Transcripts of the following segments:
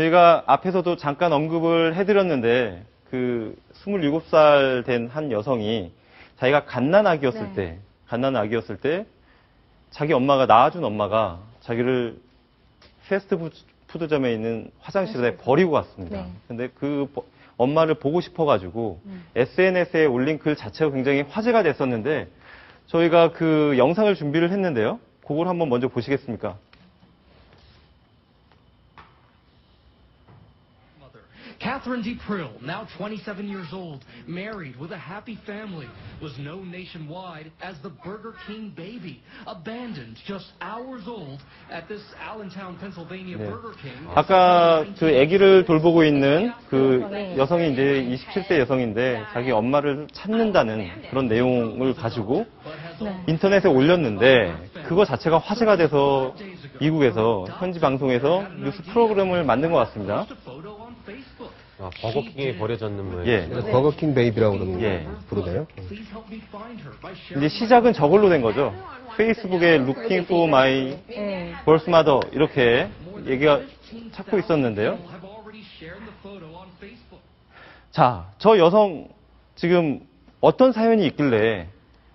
저희가 앞에서도 잠깐 언급을 해드렸는데 그 27살 된 한 여성이 자기가 갓난아기였을 때 자기 엄마가 낳아준 엄마가 자기를 패스트푸드점에 있는 화장실에 버리고 갔습니다. 근데 그 엄마를 보고 싶어가지고 SNS에 올린 글 자체가 굉장히 화제가 됐었는데 저희가 그 영상을 준비를 했는데요. 그걸 한번 먼저 보시겠습니까? Catherine DePrill, now 27 years old, married with a happy family, was known nationwide as the Burger King baby, abandoned just hours old at this Allentown, Pennsylvania Burger King. 아까 그 아기를 돌보고 있는 그 여성이 이제 27세 여성인데 자기 엄마를 찾는다는 그런 내용을 가지고 인터넷에 올렸는데 그거 자체가 화제가 돼서 미국에서 현지 방송에서 뉴스 프로그램을 만든 것 같습니다. 버거킹에 버려졌는 모양. 예. 버거킹 베이비라고 부르네요. 이제 시작은 저걸로 된 거죠. 페이스북에 Looking for my birth mother 이렇게 얘기가 찾고 있었는데요. 자, 저 여성 지금 어떤 사연이 있길래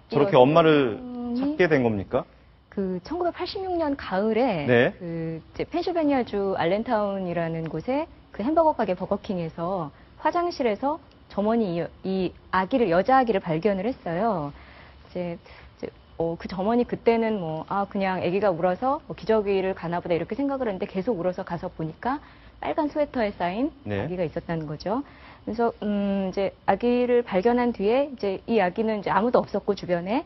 저렇게 엄마를 찾게 된 겁니까? 그 1986년 가을에 그 이제 펜실베니아주 알렌타운이라는 곳에 그 햄버거 가게 버거킹에서 화장실에서 점원이 이 아기를 여자 아기를 발견을 했어요. 이제 그 점원이 그때는 그냥 아기가 울어서 기저귀를 가나보다 이렇게 생각을 했는데 계속 울어서 가서 보니까 빨간 스웨터에 쌓인 아기가 있었다는 거죠. 그래서 이제 아기를 발견한 뒤에 이제 이 아기는 이제 아무도 없었고 주변에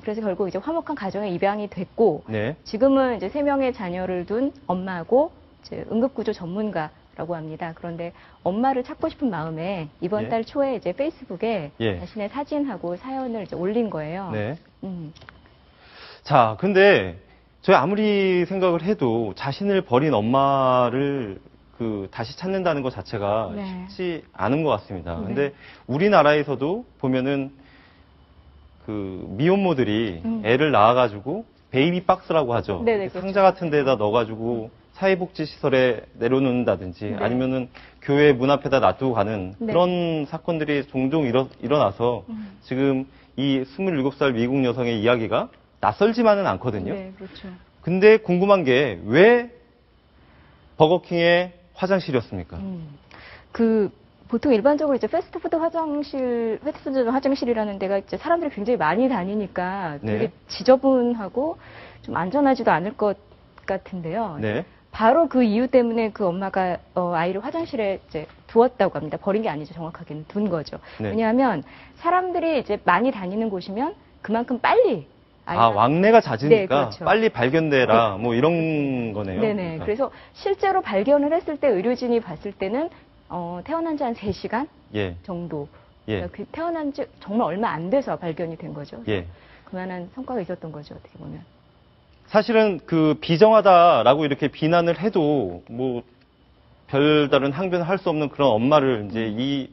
그래서 결국 이제 화목한 가정에 입양이 됐고 지금은 이제 3명의 자녀를 둔 엄마고 이제 응급구조 전문가라고 합니다. 그런데 엄마를 찾고 싶은 마음에 이번 달 초에 이제 페이스북에 자신의 사진하고 사연을 이제 올린 거예요. 자, 근데 저희 아무리 생각을 해도 자신을 버린 엄마를 다시 찾는다는 것 자체가 쉽지 않은 것 같습니다. 근데 우리나라에서도 보면은 그 미혼모들이 애를 낳아가지고 베이비 박스라고 하죠. 상자 같은 데다 넣어가지고 사회복지시설에 내려놓는다든지 아니면은 교회 문 앞에다 놔두고 가는 그런 사건들이 종종 일어나서 지금 이 27살 미국 여성의 이야기가 낯설지만은 않거든요. 근데 궁금한 게 왜 버거킹의 화장실이었습니까? 보통 일반적으로 이제 패스트푸드 화장실이라는 데가 이제 사람들이 굉장히 많이 다니니까 되게 지저분하고 좀 안전하지도 않을 것 같은데요. 바로 그 이유 때문에 그 엄마가 아이를 화장실에 이제 두었다고 합니다. 버린 게 아니죠. 정확하게는 둔 거죠. 왜냐하면 사람들이 이제 많이 다니는 곳이면 그만큼 빨리 왕래가 잦으니까 빨리 발견되라 뭐 이런 거네요. 그러니까. 그래서 실제로 발견을 했을 때 의료진이 봤을 때는 태어난 지 한 3시간 정도. 그 태어난 지 정말 얼마 안 돼서 발견이 된 거죠. 그만한 성과가 있었던 거죠. 어떻게 보면. 사실은 그 비정하다라고 이렇게 비난을 해도 뭐 별다른 항변을 할 수 없는 그런 엄마를 이제 이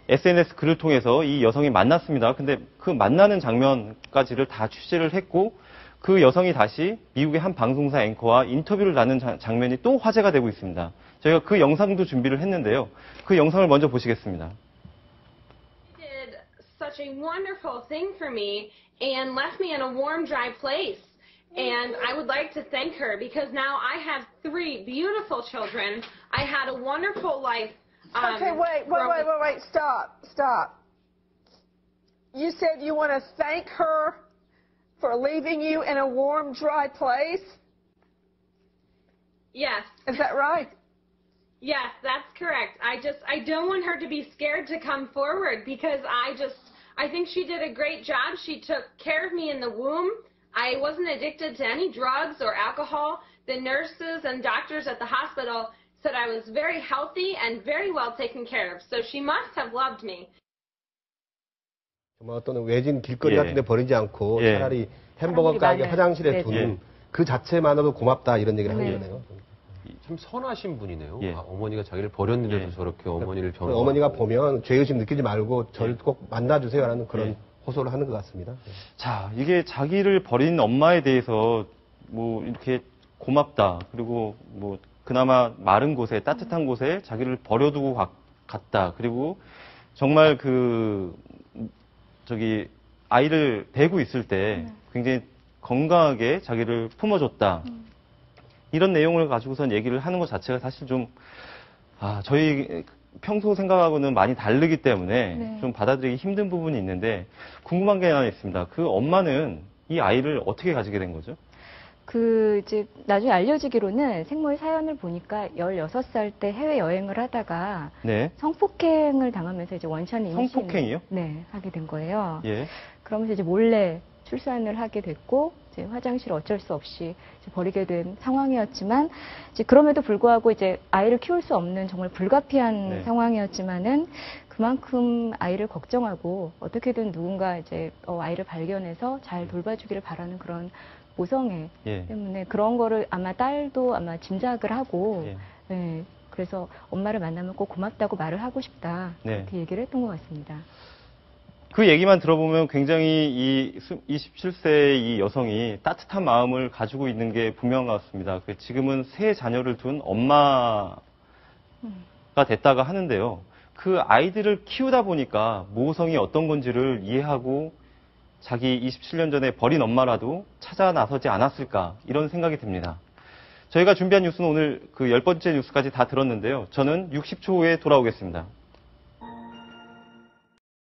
SNS 글을 통해서 이 여성이 만났습니다. 근데 그 만나는 장면까지를 다 취재를 했고 그 여성이 다시 미국의 한 방송사 앵커와 인터뷰를 나눈 장면이 또 화제가 되고 있습니다. 저희가 그 영상도 준비를 했는데요. 그 영상을 먼저 보시겠습니다. She did such a wonderful thing for me and left me in a warm, dry place. And I would like to thank her because now I have 3 beautiful children. I had a wonderful life. Okay, wait, stop. You said you want to thank her for leaving you in a warm, dry place? Yes. Is that right? Yes, that's correct. I don't want her to be scared to come forward because I think she did a great job. She took care of me in the womb. I wasn't addicted to any drugs or alcohol. The nurses and doctors at the hospital said I was very healthy and very well taken care of. So she must have loved me. 정말 어떤 외진 길거리 같은 데 버리지 않고 차라리 햄버거 가게 화장실에 두는 그 자체만으로도 고맙다 이런 얘기를 하는 거네요. 참 선하신 분이네요. 어머니가 자기를 버렸는데도 저렇게 어머니를 변호하고. 어머니가 보면 죄의식 느끼지 말고 저를 꼭 만나주세요라는 그런 호소를 하는 것 같습니다. 자, 이게 자기를 버린 엄마에 대해서 뭐 이렇게 고맙다 그리고 뭐 그나마 마른 곳에, 따뜻한 곳에 자기를 버려두고 갔다. 그리고 정말 아이를 베고 있을 때 굉장히 건강하게 자기를 품어줬다. 이런 내용을 가지고선 얘기를 하는 것 자체가 사실 좀, 저희 평소 생각하고는 많이 다르기 때문에 좀 받아들이기 힘든 부분이 있는데 궁금한 게 하나 있습니다. 그 엄마는 이 아이를 어떻게 가지게 된 거죠? 이제 나중에 알려지기로는 생모의 사연을 보니까 16살 때 해외여행을 하다가 성폭행을 당하면서 이제 원천 임신. 성폭행이요? 네, 하게 된 거예요. 예. 그러면서 이제 몰래 출산을 하게 됐고, 이제 화장실을 어쩔 수 없이 이제 버리게 된 상황이었지만, 이제 그럼에도 불구하고 이제 아이를 키울 수 없는 정말 불가피한 상황이었지만은 그만큼 아이를 걱정하고 어떻게든 누군가 이제 아이를 발견해서 잘 돌봐주기를 바라는 그런 모성애 때문에 그런 거를 아마 딸도 아마 짐작을 하고, 그래서 엄마를 만나면 꼭 고맙다고 말을 하고 싶다. 이렇게 얘기를 했던 것 같습니다. 그 얘기만 들어보면 굉장히 이 27세의 이 여성이 따뜻한 마음을 가지고 있는 게 분명한 것 같습니다. 지금은 3 자녀를 둔 엄마가 됐다가 하는데요. 그 아이들을 키우다 보니까 모성이 어떤 건지를 이해하고 자기 27년 전에 버린 엄마라도 찾아 나서지 않았을까 이런 생각이 듭니다. 저희가 준비한 뉴스는 오늘 그 10번째 뉴스까지 다 들었는데요. 저는 60초 후에 돌아오겠습니다.